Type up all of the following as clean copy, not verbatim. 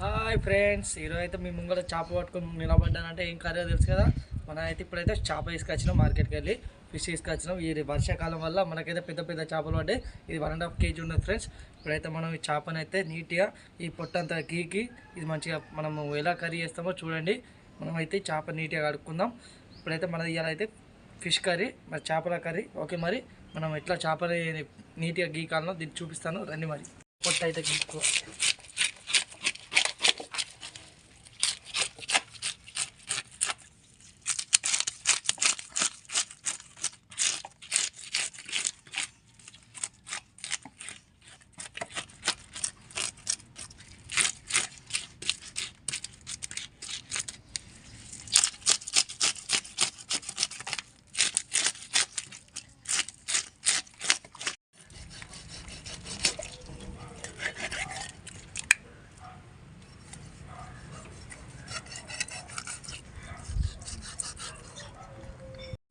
Hi friends, ఈరోజు అయితే మీ ముంగల చేప పట్టుకొని నిలబడ్డానంటే ఏం కర్రీ తెలుసు కదా. మనం అయితే ఇప్పుడైతే చేప తీసుకొచ్చినాం, మార్కెట్కి వెళ్ళి ఫిష్ తీసుకొచ్చినాం. ఈ వర్షాకాలం వల్ల మనకైతే పెద్ద పెద్ద చేపలు పడ్డాయి. ఇది 1.5 kg ఉన్నది ఫ్రెండ్స్. ఇప్పుడైతే మనం ఈ చేపను అయితే నీట్గా ఈ పొట్టంతా గీకి ఇది మంచిగా మనము ఎలా కర్రీ చేస్తామో చూడండి. మనం అయితే చేప నీట్గా కడుక్కుందాం. ఇప్పుడైతే మన ఇవాళ అయితే ఫిష్ కర్రీ, మరి చేపల కర్రీ. ఓకే, మరి మనం ఎట్లా చేపలు నీట్గా గీకాలనో దీన్ని చూపిస్తాను రండి. మరి పొట్ట అయితే గీక్కో.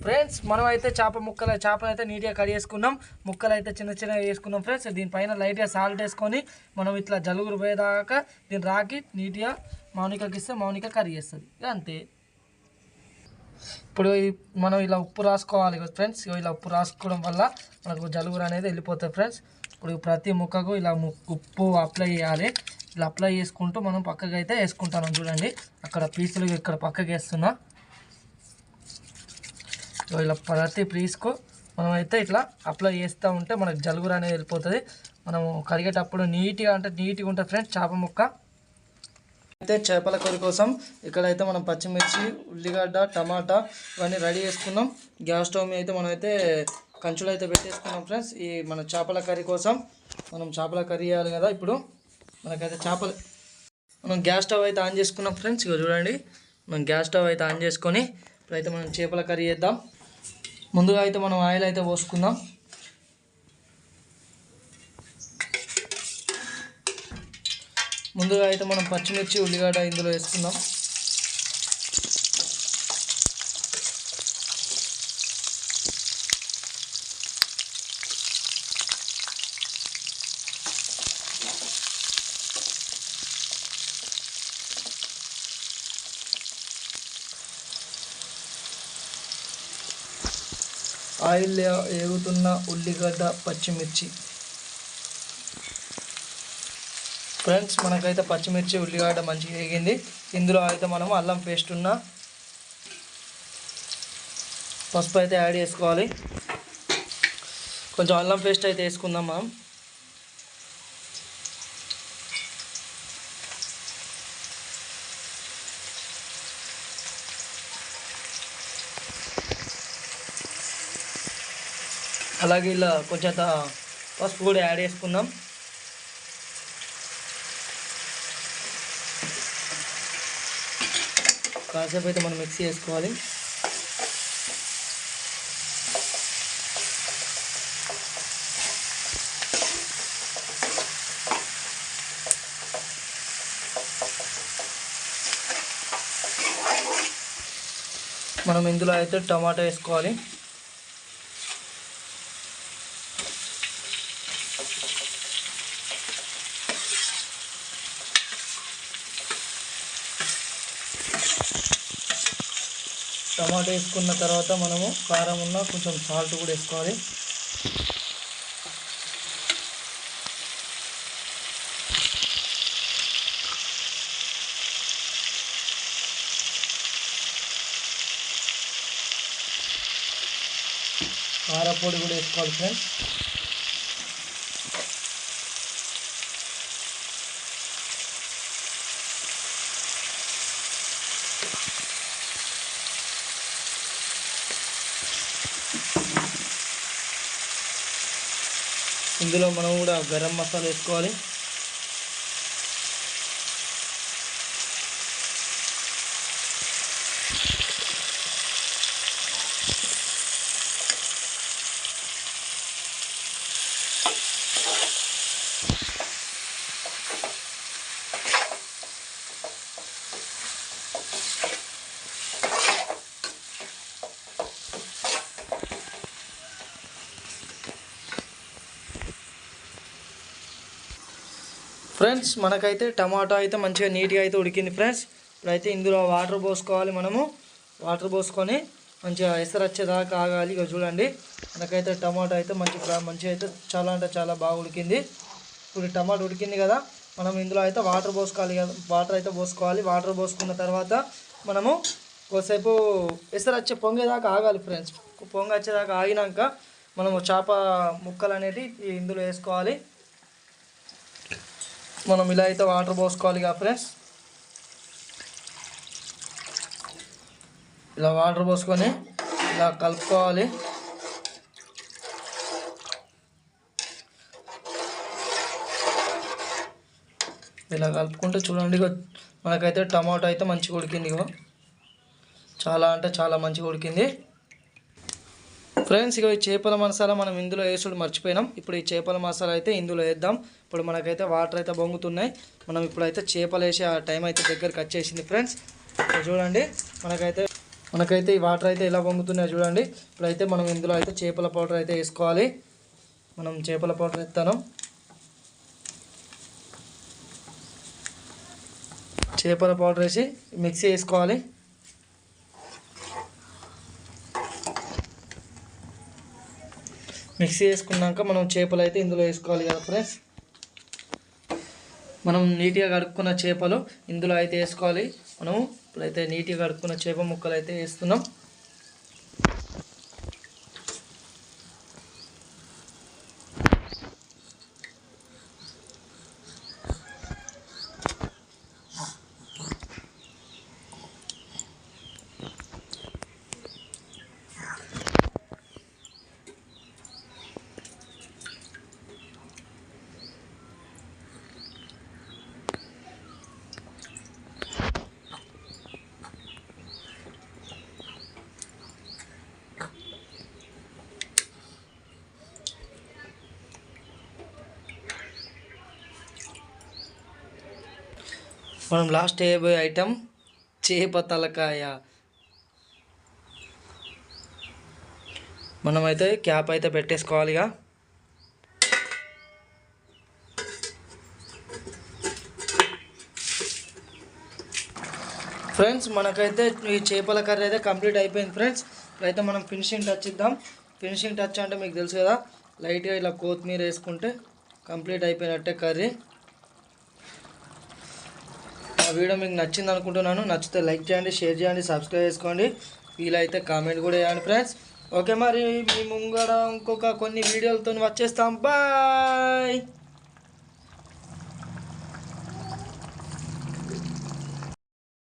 ఫ్రెండ్స్, మనం అయితే చేపను అయితే నీట్గా కడిగేసుకున్నాం. ముక్కలు అయితే చిన్న చిన్నగా వేసుకున్నాం ఫ్రెండ్స్. దీనిపైన లైట్గా సాల్ట్ వేసుకొని మనం ఇట్లా జలుగురు పోయేదాకా దీన్ని రాకి నీట్గా మౌనికకి ఇస్తే మౌనిక కర్రీ చేస్తుంది. అంతే. ఇప్పుడు మనం ఇలా ఉప్పు రాసుకోవాలి ఫ్రెండ్స్. ఇలా ఉప్పు రాసుకోవడం వల్ల మనకు జలుగురు అనేది వెళ్ళిపోతుంది ఫ్రెండ్స్. ఇప్పుడు ప్రతి ముక్కకు ఇలా ఉప్పు అప్లై చేయాలి. ఇలా అప్లై చేసుకుంటూ మనం పక్కకి అయితే వేసుకుంటాను. చూడండి, అక్కడ పీసులు ఇక్కడ పక్కకి వేస్తున్నా. ఇలా ప్రతి పీస్కు మనం అయితే ఇట్లా అప్లై చేస్తూ ఉంటే మనకు జలుగురు అనేది వెళ్ళిపోతుంది. మనము కడిగేటప్పుడు నీట్గా ఉంటుంది ఫ్రెండ్స్ చేప ముక్క. అయితే చేపల కూర కోసం ఇక్కడైతే మనం పచ్చిమిర్చి, ఉల్లిగడ్డ, టమాటా ఇవన్నీ రెడీ చేసుకున్నాం. గ్యాస్ స్టవ్ మీద అయితే మనం అయితే కంచులు అయితే పెట్టేసుకున్నాం ఫ్రెండ్స్. ఈ మన చేపల కర్రీ కోసం మనం చేపల కర్రీ చేయాలి కదా. ఇప్పుడు మనకైతే మనం గ్యాస్ స్టవ్ అయితే ఆన్ చేసుకున్నాం ఫ్రెండ్స్. ఇక చూడండి, మనం గ్యాస్ స్టవ్ అయితే ఆన్ చేసుకొని ఇప్పుడైతే మనం చేపల కర్రీ చేద్దాం. ముందుగా అయితే మనం ఆయిల్ అయితే పోసుకుందాం. ముందుగా అయితే మనం పచ్చిమిర్చి, ఉల్లిగడ్డ ఇందులో వేసుకుందాం. ఆయిల్ వేగుతున్న ఉల్లిగడ్డ, పచ్చిమిర్చి ఫ్రెండ్స్. మనకైతే పచ్చిమిర్చి, ఉల్లిగడ్డ మంచిగా వేగింది. ఇందులో అయితే మనం అల్లం పేస్ట్ ఉన్న పసుపు అయితే యాడ్ చేసుకోవాలి. కొంచెం అల్లం పేస్ట్ అయితే వేసుకుందాం మనం. అలాగే ఇలా కొంచెం పసుపు కూడా యాడ్ చేసుకుందాం. కాసేపు అయితే మనం మిక్సీ చేసుకోవాలి. మనం ఇందులో అయితే టమాటా వేసుకోవాలి. టమాటా వేసుకున్న తర్వాత మనము కారం ఉన్న కొంచెం సాల్ట్ కూడా వేసుకోవాలి. కారపొడి కూడా వేసుకోవాలి ఫ్రెండ్స్. ఇందులో మనం కూడా గరం మసాలా వేసుకోవాలి. ఫ్రెండ్స్ మనకైతే టమాటా అయితే మంచిగా నీట్గా అయితే ఉడికింది ఫ్రెండ్స్. ఇప్పుడైతే ఇందులో వాటర్ పోసుకోవాలి. మనము వాటర్ పోసుకొని మంచిగా ఎసరు వచ్చేదాకా ఆగాలి. ఇక చూడండి మనకైతే టమాటా అయితే మంచిగా అయితే చాలా అంటే చాలా బాగా ఉడికింది. ఇప్పుడు టమాటా ఉడికింది కదా, మనం ఇందులో అయితే వాటర్ పోసుకోవాలి కదా. వాటర్ పోసుకున్న తర్వాత మనము కొద్దిసేపు ఎసరు వచ్చే పొంగేదాకా ఆగాలి ఫ్రెండ్స్. పొంగ వచ్చేదాకా ఆగినాక మనము చేప ముక్కలు అనేవి ఇందులో వేసుకోవాలి. మనం ఇలా అయితే వాటర్ పోసుకోవాలి కదా ఫ్రెండ్స్. ఇలా వాటర్ పోసుకొని ఇలా కలుపుకోవాలి. ఇలా కలుపుకుంటే చూడండి మనకైతే టమాటో అయితే మంచిగా ఉడికింది. చాలా అంటే చాలా మంచిగా ఉడికింది ఫ్రెండ్స్. ఇక ఈ చేపల మసాలా మనం ఇందులో వేసుడు మర్చిపోయినాం. ఇప్పుడు ఈ చేపల మసాలా అయితే ఇందులో వేద్దాం. ఇప్పుడు మనకైతే వాటర్ అయితే పొంగుతున్నాయి. మనం ఇప్పుడైతే చేపలు వేసే ఆ టైం అయితే దగ్గరికి వచ్చేసింది ఫ్రెండ్స్. చూడండి మనకైతే ఈ వాటర్ అయితే ఎలా పొంగుతున్నాయో చూడండి. ఇప్పుడైతే మనం ఇందులో అయితే చేపల పౌడర్ అయితే వేసుకోవాలి. మనం చేపల పౌడర్ వేస్తాం. చేపల పౌడర్ వేసి మిక్సీ వేసుకోవాలి. మిక్సీ వేసుకున్నాక మనం చేపలు అయితే ఇందులో వేసుకోవాలి కదా ఫ్రెండ్స్. మనం నీట్గా కడుక్కున్న చేపలు ఇందులో అయితే వేసుకోవాలి. మనం ఇప్పుడైతే నీట్గా కడుక్కున్న చేప ముక్కలు అయితే వేస్తున్నాం. మనం లాస్ట్ వేయబోయే ఐటెం చేప తలకాయ. మనమైతే క్యాప్ అయితే పెట్టేసుకోవాలిగా. ఫ్రెండ్స్ మనకైతే ఈ చేపల కర్రీ అయితే కంప్లీట్ అయిపోయింది ఫ్రెండ్స్. ఇప్పుడైతే మనం ఫినిషింగ్ టచ్ ఇద్దాం. ఫినిషింగ్ టచ్ అంటే మీకు తెలుసు కదా, లైట్గా ఇలా కొత్తిమీర వేసుకుంటే కంప్లీట్ అయిపోయినట్టే కర్రీ. ఆ వీడియో మీకు నచ్చింది అనుకుంటున్నాను. నచ్చితే లైక్ చేయండి, షేర్ చేయండి, సబ్స్క్రైబ్ చేసుకోండి. వీలైతే కామెంట్ కూడా చేయండి ఫ్రెండ్స్. ఓకే, మరి మీ ముంగడ ఇంకొక కొన్ని వీడియోలతో వచ్చేస్తాం. బాయ్.